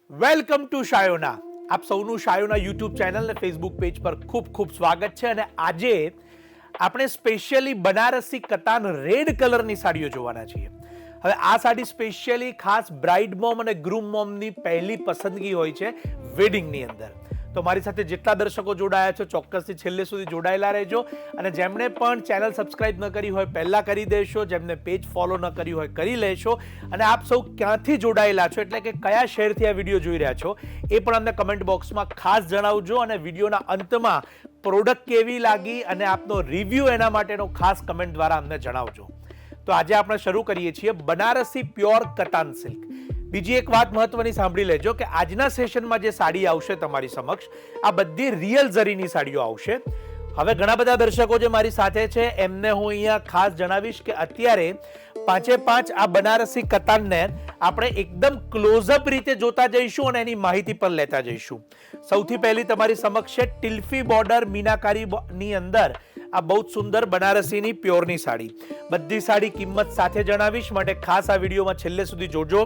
Welcome to Shayona. આપ સૌનું Shayona YouTube channel અને ફેસબુક પેજ પર ખૂબ ખૂબ સ્વાગત છે. અને આજે આપણે સ્પેશિયલી બનારસી કતાન રેડ કલરની સાડીઓ જોવાના છીએ. હવે આ સાડી સ્પેશિયલી ખાસ બ્રાઇડ મોમ અને ગ્રૂમ મોમની પહેલી પસંદગી હોય છે વેડિંગની અંદર. તો મારી સાથે જેટલા દર્શકો જોડાયા છો ચોક્કસથી છેલ્લે સુધી જોડાયેલા રહેજો. અને જેમણે પણ ચેનલ સબસ્ક્રાઇબ ન કરી હોય પહેલાં કરી દેશો, જેમને પેજ ફોલો ન કર્યું હોય કરી લેશો. અને આપ સૌ ક્યાંથી જોડાયેલા છો એટલે કે કયા શહેરથી આ વિડીયો જોઈ રહ્યા છો એ પણ અમને કમેન્ટ બોક્સમાં ખાસ જણાવજો. અને વિડીયોના અંતમાં પ્રોડક્ટ કેવી લાગી અને આપનો રિવ્યૂ એના માટેનો ખાસ કમેન્ટ દ્વારા અમને જણાવજો. તો આજે આપણે શરૂ કરીએ છીએ બનારસી પ્યોર કતાન સિલ્ક. બીજી એક વાત મહત્વની સાંભળી લેજો કે આજના સેશનમાં જે સાડી આવશે તમારી સમક્ષ આ બધી રિયલ ઝરીની સાડીઓ આવશે. હવે ઘણા બધા દર્શકો જે મારી સાથે છે એમને હું અહીંયા ખાસ જણાવીશ કે અત્યારે પાંચે પાંચ આ બનારસી કતાનને આપણે એકદમ ક્લોઝઅપ રીતે જોતા જઈશું અને એની માહિતી પણ લેતા જઈશું. સૌથી પહેલી તમારી સમક્ષ છે ટિલ્ફી બોર્ડર મીનાકારીની અંદર આ બહુ જ સુંદર બનારસીની પ્યોરની સાડી. બધી સાડી કિંમત સાથે જણાવીશ માટે ખાસ આ વિડીયોમાં છેલ્લે સુધી જોજો.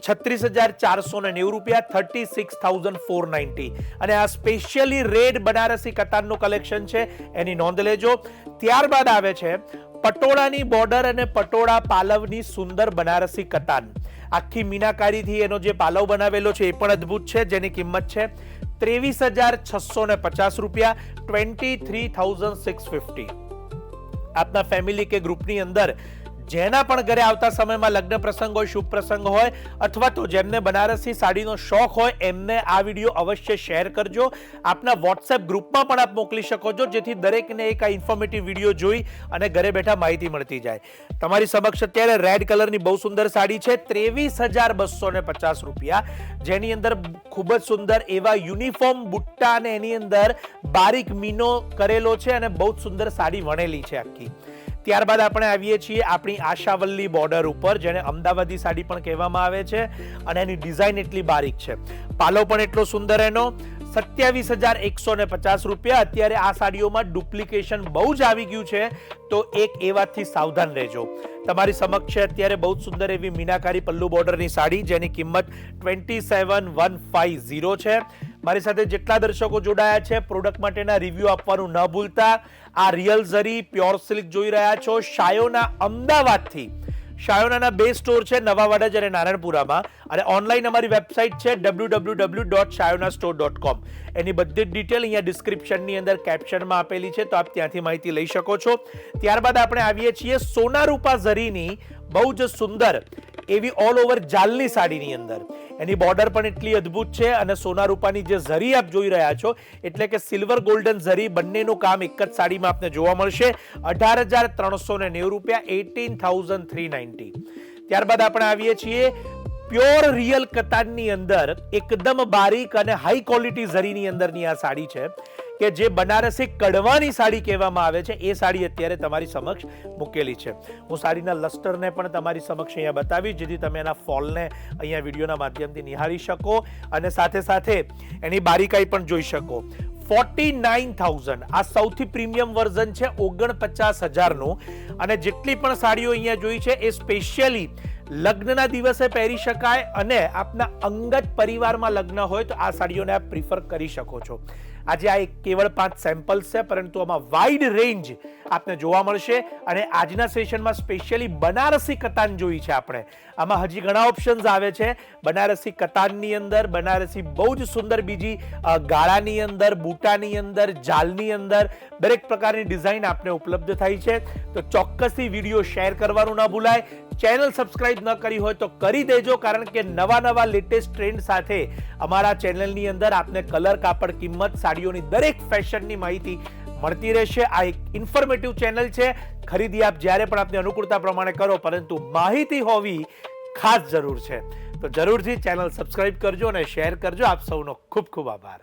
36,490 રૂપિયા, 36,490. અને આ સ્પેશિયલી રેડ બનારસી કતાનનું કલેક્શન છે એની નોંધ લેજો. ત્યારબાદ આવે છે પટોળાની બોર્ડર અને પટોળા પાલવની સુંદર બનારસી કતાન. આખી મીનાકારીથી એનો જે પાલવ બનાવેલો છે એ પણ અદ્ભુત છે, જેની કિંમત છે 23,650 રૂપિયા, 23,650. આપના ફેમિલી કે ગ્રુપની અંદર જેના પણ ઘરે આવતા સમયમાં લગ્ન પ્રસંગ હોય, શુભ પ્રસંગ હોય અથવા તો જેમને બનારસી સાડીનો શોખ હોય એમને આ વિડીયો અવશ્ય શેર કરજો. આપના વોટ્સએપ ગ્રુપમાં પણ આપ મોકલી શકો છો, જેથી દરેકને એક આ ઇન્ફોર્મેટિવ વિડીયો જોઈ અને ઘરે બેઠા માહિતી મળતી જાય. તમારી સમક્ષ અત્યારે રેડ કલરની બહુ સુંદર સાડી છે 23,250 રૂપિયા, જેની અંદર ખૂબ જ સુંદર એવા યુનિફોર્મ બુટ્ટા અને એની અંદર બારીક મીનો કરેલો છે અને બહુ જ સુંદર સાડી વણેલી છે આખી. ત્યારબાદ આપણે આવીએ છીએ આપણી આશાવલ્લી બોર્ડર ઉપર, જેને અમદાવાદી સાડી પણ કહેવામાં આવે છે. અને એની ડિઝાઇન એટલી બારીક છે, પાલો પણ એટલો સુંદર એનો. 27,150 રૂપિયા. અત્યારે આ સાડીઓમાં ડુપ્લિકેશન બહુ જ આવી ગયું છે, તો એક એ વાતથી સાવધાન રહેજો. તમારી સમક્ષ છે અત્યારે બહુ જ સુંદર એવી મીનાકારી પલ્લુ બોર્ડરની સાડી, જેની કિંમત 27,150 છે. મારી સાથે જેટલા દર્શકો જોડાયા છે પ્રોડક્ટ માટેના રિવ્યુ આપવાનું ન ભૂલતા. આ રિયલ ઝરી પ્યોર સિલ્ક જોઈ રહ્યા છો શાયોના અમદાવાદથી. શાયોનાના બે સ્ટોર છે નવા વાડજ અને નારણપુરામાં, અને ઓનલાઈન અમારી વેબસાઇટ છે www.shayonastore.com. એની બધી જ ડિટેલ અહીંયા ડિસ્ક્રિપ્શનની અંદર કેપ્શનમાં આપેલી છે, તો આપ ત્યાંથી માહિતી લઈ શકો છો. ત્યારબાદ આપણે આવીએ છીએ સોનારૂપા ઝરીની બહુ જ સુંદર એવી ઓલ ઓવર જાલની સાડીની અંદર. એની બોર્ડર પણ એટલી અદ્ભુત છે અને સોનારૂપાની જે ઝરી આપ જોઈ રહ્યા છો એટલે કે સિલ્વર ગોલ્ડન ઝરી, બંનેનું કામ એક જ સાડીમાં આપને જોવા મળશે. 18,390 રૂપિયા, 18,390. ત્યારબાદ આપણે આવીએ છીએ પ્યોર રિયલ કતાનની અંદર એકદમ બારીક અને હાઈ ક્વોલિટી ઝરીની અંદરની આ સાડી છે કે જે બનારસી કડવાની સાડી કહેવામાં આવે છે. એ સાડી અત્યારે તમારી સમક્ષ મૂકેલી છે. હું સાડીના લસ્ટરને પણ તમારી સમક્ષ અહીંયા બતાવીશ, જેથી તમે એના ફોલને અહીંયા વિડીયોના માધ્યમથી નિહાળી શકો અને સાથે સાથે એની બારીકાઈ પણ જોઈ શકો. 49,000 આ સૌથી પ્રીમિયમ વર્ઝન છે, 49,000નું. અને જેટલી પણ સાડીઓ અહીંયા જોઈ છે એ સ્પેશિયલી લગ્નના દિવસે પહેરી શકાય, અને આપના અંગત પરિવારમાં લગ્ન હોય તો આ સાડીઓને આપ પ્રિફર કરી શકો છો. આજે આ એક કેવળ 5 સેમ્પલ્સ છે, પરંતુ આમાં વાઇડ રેન્જ આપને જોવા મળશે. અને આજના સેશનમાં સ્પેશિયલી બનારસી કતાન જોઈ છે આપણે. આમાં હજી ઘણા ઓપ્શન્સ આવે છે બનારસી કતાનની અંદર. બનારસી બહુ જ સુંદર બીજી ગાળાની અંદર, બૂટાની અંદર, જાલની અંદર દરેક પ્રકારની ડિઝાઇન આપને ઉપલબ્ધ થાય છે. તો ચોક્કસથી વિડીયો શેર કરવાનું ન ભૂલાય. ચેનલ સબસ્ક્રાઇબ ન કરી હોય તો કરી દેજો, કારણ કે નવા લેટેસ્ટ ટ્રેન્ડ સાથે અમારા ચેનલની અંદર આપને કલર, કાપડ, કિંમત, સાડીઓની દરેક ફેશનની માહિતી મળતી રહેશે. આ એક ઇન્ફોર્મેટિવ ચેનલ છે. ખરીદી આપ જ્યારે પણ આપની અનુકૂળતા પ્રમાણે કરો, પરંતુ માહિતી હોવી ખાસ જરૂર છે. તો જરૂરથી ચેનલ સબસ્ક્રાઇબ કરજો અને શેર કરજો. આપ સૌનો ખૂબ ખૂબ આભાર.